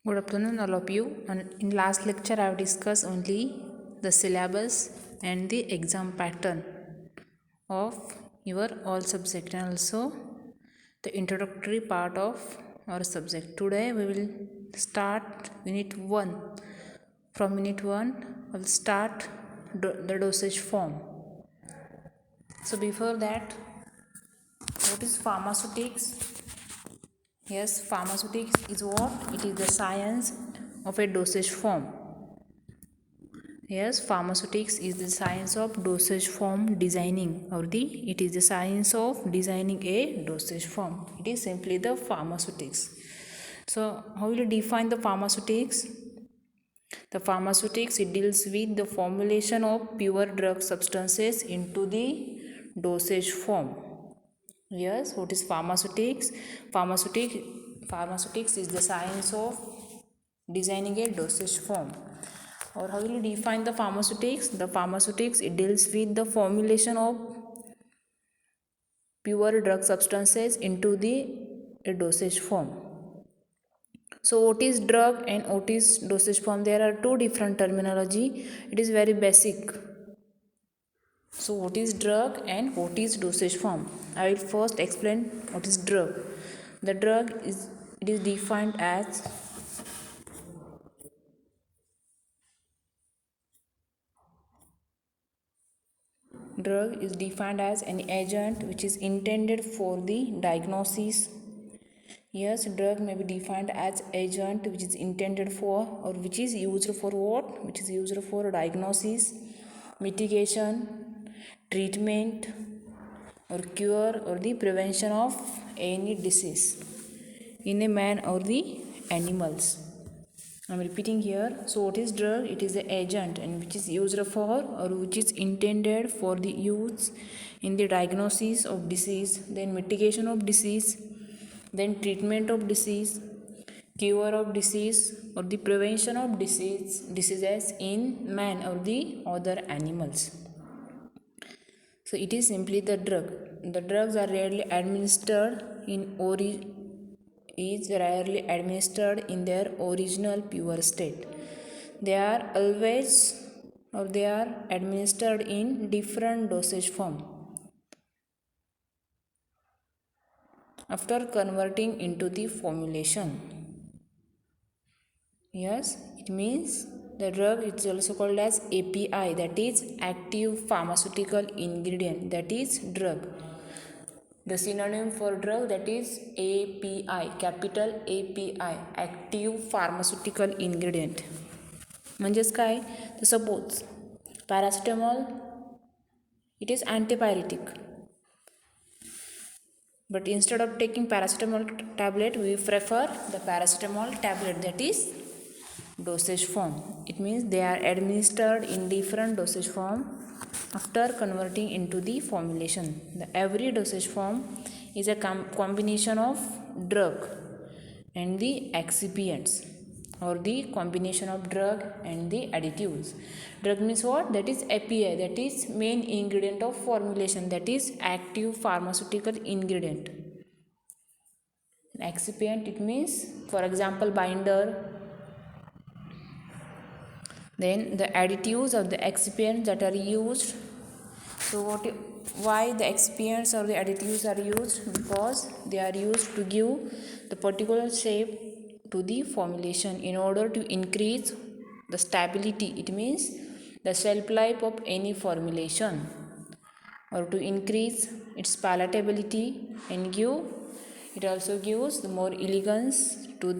Good afternoon, all of you. And in last lecture, I have discussed only the syllabus and the exam pattern of your all subject and also the introductory part of our subject. Today, we will start Unit 1. From Unit 1, I will start the dosage form. So before that, what is pharmaceutics? Yes, pharmaceutics is what? It is the science of a dosage form. Yes, pharmaceutics is the science of dosage form designing, or it is the science of designing a dosage form. It is simply the pharmaceutics. So, how will you define the pharmaceutics? The pharmaceutics, it deals with the formulation of pure drug substances into the dosage form. Yes, what is pharmaceutics? Pharmaceutics is the science of designing a dosage form. Or how will you define the pharmaceutics? The pharmaceutics, it deals with the formulation of pure drug substances into a dosage form. So what is drug and what is dosage form? There are two different terminology. It is very basic. So what is drug and what is dosage form? I will first explain what is drug. The drug is defined as an agent which is intended for the diagnosis. Yes, drug may be defined as agent which is intended for or which is used for what? Which is used for diagnosis, mitigation, treatment or cure or the prevention of any disease in a man or the animals. I'm repeating here. So what is drug? It is the agent and which is used for or which is intended for the use in the diagnosis of disease, then mitigation of disease, then treatment of disease, cure of disease or the prevention of diseases in man or the other animals. So it is simply the drug. The drugs are rarely administered in their original pure state. They are administered in different dosage form after converting into the formulation. Yes, it means the drug is also called as API, that is active pharmaceutical ingredient, that is drug. The synonym for drug, that is API, capital API, active pharmaceutical ingredient. म्हणजेच काय? Suppose paracetamol, it is antipyretic, but instead of taking paracetamol tablet, we prefer the paracetamol tablet, that is dosage form. It means they are administered in different dosage form after converting into the formulation. Every dosage form is a combination of drug and the excipients, or the combination of drug and the additives. Drug means what? That is API, that is main ingredient of formulation, that is active pharmaceutical ingredient. Excipient, it means, for example, binder. Then the additives or the excipients that are used. So why the excipients or the additives are used? Because they are used to give the particular shape to the formulation in order to increase the stability. It means the shelf life of any formulation, or to increase its palatability and it also gives the more elegance to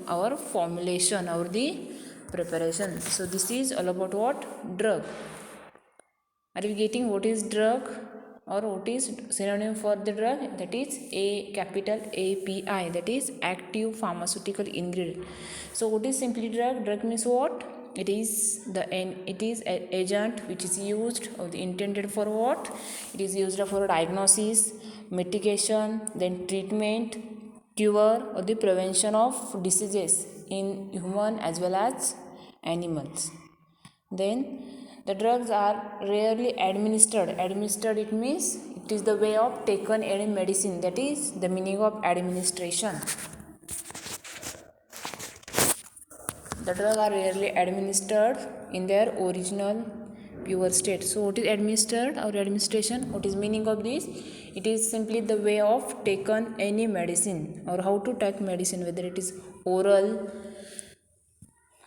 our formulation or the preparation. So this is all about what? Drug. Are you getting what is drug or what is synonym for the drug? That is a capital API, that is active pharmaceutical ingredient. So what is simply drug? Drug means what? It is an agent which is used or intended for what? It is used for diagnosis, mitigation, then treatment, cure or the prevention of diseases in human as well as animals. Then the drugs are rarely administered. Administered, it means it is the way of taken any medicine, that is the meaning of administration. The drugs are rarely administered in their original pure state. So what is administered or administration? What is meaning of this? It is simply the way of taken any medicine or how to take medicine, whether it is oral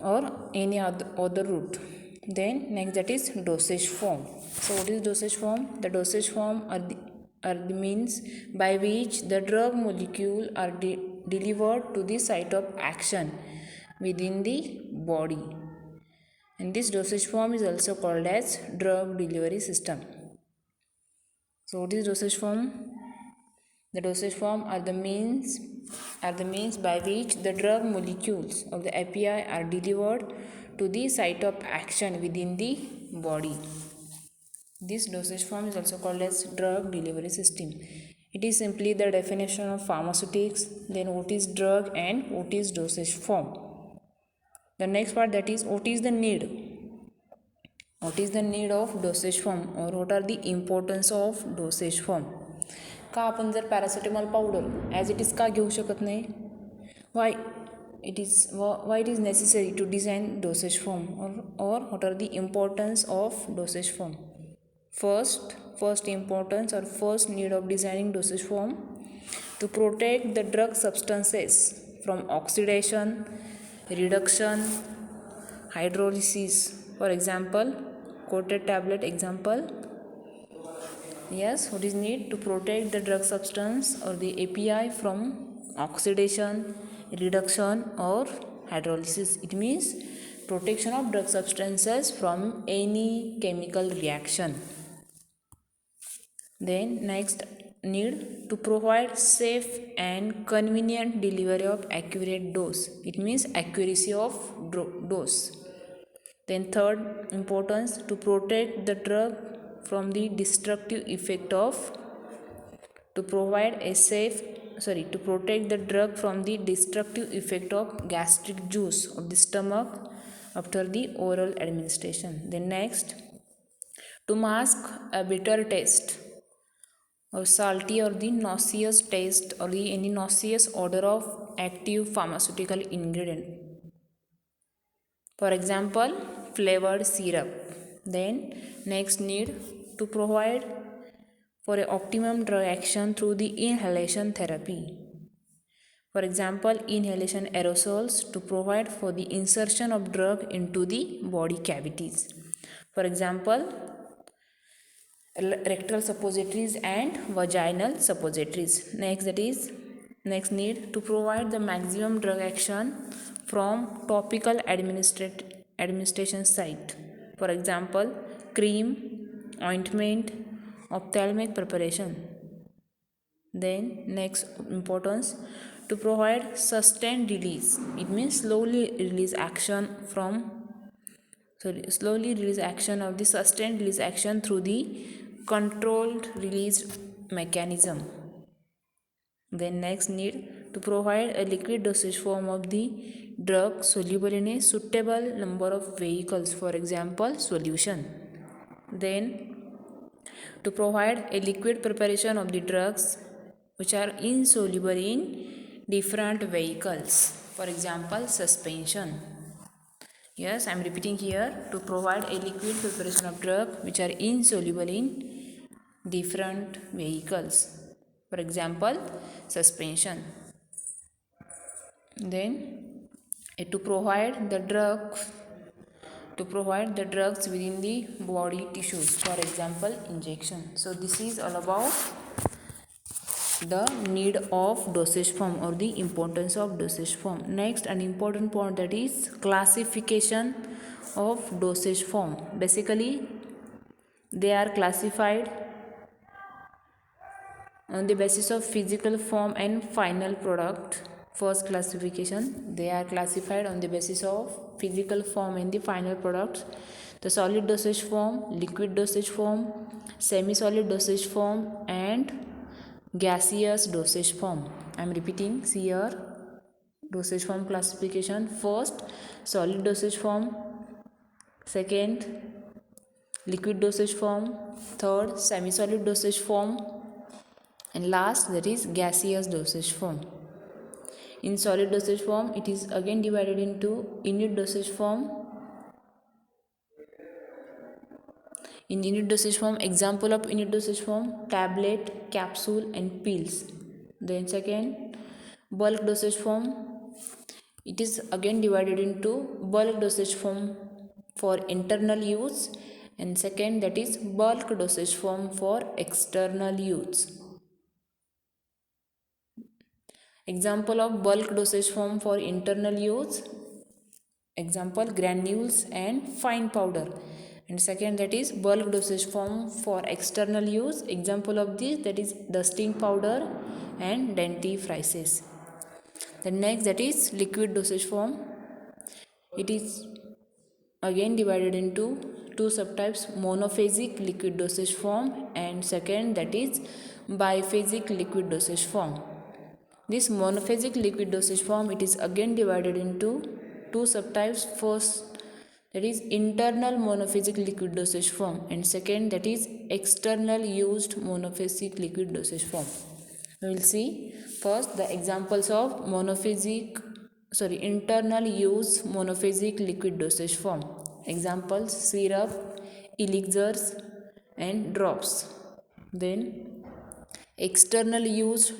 or any other route. Then next, that is dosage form. So what is dosage form? The dosage form are the means by which the drug molecule are delivered to the site of action within the body, and this dosage form is also called as drug delivery system. So what is dosage form? The dosage form are the means by which the drug molecules of the API are delivered to the site of action within the body. This dosage form is also called as drug delivery system. It is simply the definition of pharmaceutics. Then what is drug and what is dosage form? The next part, that is what is the need. What is the need of dosage form or what are the importance of dosage form? का आपण जर paracetamol powder as it is का घेऊ शकत नाही? Why it is necessary to design dosage form or what are the importance of dosage form? First importance or first need of designing dosage form, to protect the drug substances from oxidation, reduction, hydrolysis. For example, coated tablet example. Yes, what is need? To protect the drug substance or the API from oxidation, reduction or hydrolysis. It means protection of drug substances from any chemical reaction. Then next need, to provide safe and convenient delivery of accurate dose. It means accuracy of dose. Then third importance, to protect the drug from the destructive effect of, to protect the drug from the destructive effect of gastric juice of the stomach after the oral administration. Then next, to mask a bitter taste or salty or the nauseous taste or the any nauseous odor of active pharmaceutical ingredient. For example, flavored syrup. Then next need, to provide for an optimum drug action through the inhalation therapy. For example, inhalation aerosols, to provide for the insertion of drug into the body cavities. For example, rectal suppositories and vaginal suppositories. Next need, to provide the maximum drug action from topical administration site. For example, cream, ointment, ophthalmic preparation. Then next importance, to provide sustained release. It means slowly release action of the sustained release action through the controlled release mechanism. Then next need, to provide a liquid dosage form of the drug soluble in a suitable number of vehicles, for example solution. Then to provide a liquid preparation of the drugs which are insoluble in different vehicles, for example suspension. Yes, I am repeating here, to provide a liquid preparation of drug which are insoluble in different vehicles, for example suspension. Then to provide the drugs within the body tissues, for example injection. So this is all about the need of dosage form or the importance of dosage form. Next, an important point, that is classification of dosage form. Basically they are classified on the basis of physical form and final product. First classification, they are classified on the basis of physical form and the final product. The solid dosage form, liquid dosage form, semi-solid dosage form and gaseous dosage form. I am repeating here, dosage form classification. First, solid dosage form. Second, liquid dosage form. Third, semi-solid dosage form. And last, that is gaseous dosage form. In solid dosage form, it is again divided into unit dosage form. In unit dosage form, example of unit dosage form, tablet, capsule and pills. Then second, bulk dosage form, it is again divided into bulk dosage form for internal use, and second, that is bulk dosage form for external use. Example of bulk dosage form for internal use, example granules and fine powder, and second, that is bulk dosage form for external use, example of this, that is dusting powder and dentifrices. The next, that is liquid dosage form. It is again divided into two subtypes, monophasic liquid dosage form and second, that is biphasic liquid dosage form. This monophasic liquid dosage form, it is again divided into two subtypes, first, that is internal monophasic liquid dosage form and second, that is external used monophasic liquid dosage form. We will see first the examples of internal use monophasic liquid dosage form. Examples, syrup, elixirs and drops. Then external used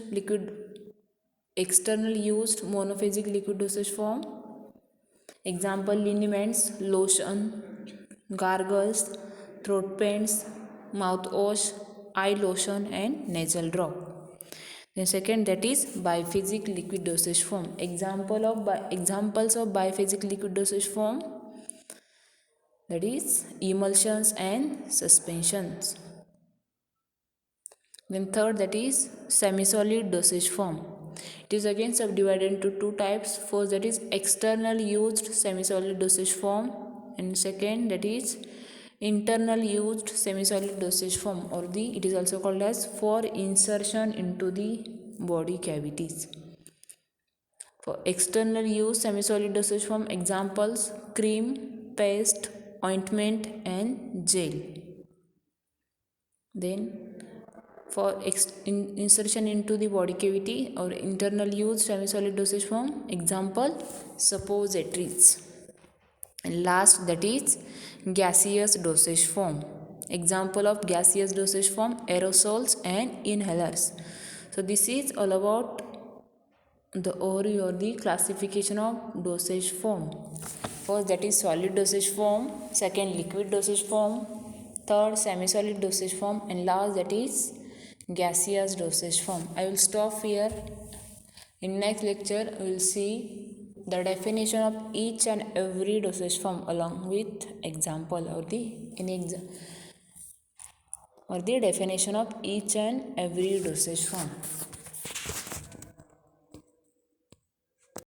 monophasic liquid dosage form. Example, liniments, lotion, gargles, throat paints, mouthwash, eye lotion and nasal drop. Then second, that is biphasic liquid dosage form. Examples of biphasic liquid dosage form, that is emulsions and suspensions. Then third, that is semi-solid dosage form. It is again subdivided into two types. First, that is external used semi-solid dosage form and second, that is internal used semi-solid dosage form, or it is also called as for insertion into the body cavities. For external use semi-solid dosage form, examples, cream, paste, ointment and gel. Then for insertion into the body cavity or internal use semi-solid dosage form, example, suppositories. And last, that is gaseous dosage form. Example of gaseous dosage form, aerosols and inhalers. So this is all about the overview or the classification of dosage form. First, that is solid dosage form, second liquid dosage form, third semi-solid dosage form, and last, that is gaseous dosage form. I will stop here. In next lecture, we will see the definition of each and every dosage form along with example or the definition of each and every dosage form.